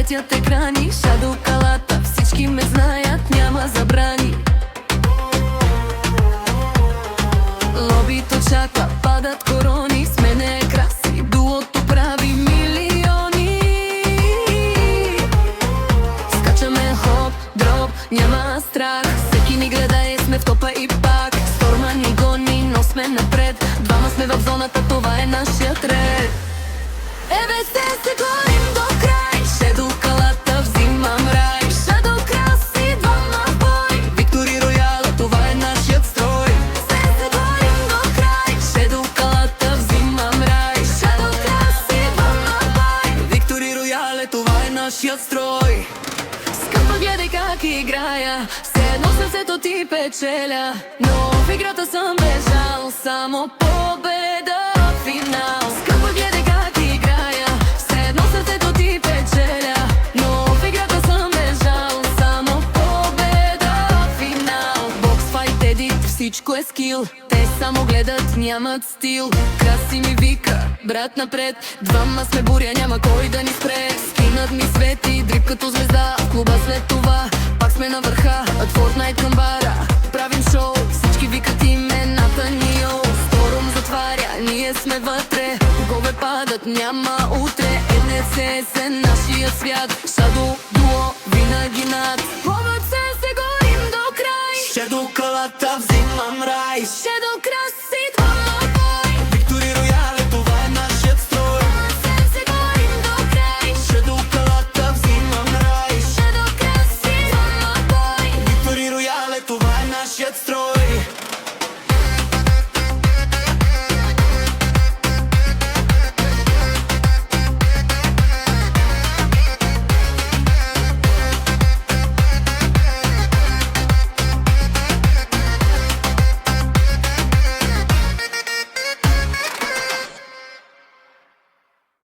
светят екрани, шадокалата, всички ме знаят, няма забрани. Лобито чака, падат корони, с мене е краси, дуото прави милиони. Скачаме хоп, дроп, няма страх, всеки ни гледа и сме в топа и пак. Сторма ни гони, но сме напред, двама сме в зоната, това е нашият ред. Се гоним до край, шадокалата, взимам рай. Шадокраси, двама в бой, Виктори Рояла, това е нашият строй. Се гоним до край, шадокалата, взимам рай. Шадокраси, двама в бой, Виктори Рояла, това е нашият строй. Скъпа, гледай как играя, все едно сърцето ти печеля, но в играта съм бежал, само победа, финал. Скъпа, гледай как играя, все едно сърцето ти печеля, но в играта съм бежал, само победа, финал. Бокс, файт, едит, всичко е скил, те само гледат, нямат стил. Краси ми вика, брат напред, двама сме буря, няма кой да ни спре. Скинът ми свети, дрип като звезда, в клуба след това пак сме на върха. От Fortnite към бара, правим шоу, всички викат имената ни, йоу. Сторум затваря, ние сме вътре, голове падат, няма утре. НС е нашия свят, Шадо дуо винаги над. Повод се гоним до край, Шадокалата, взимам рай. Шадокраси,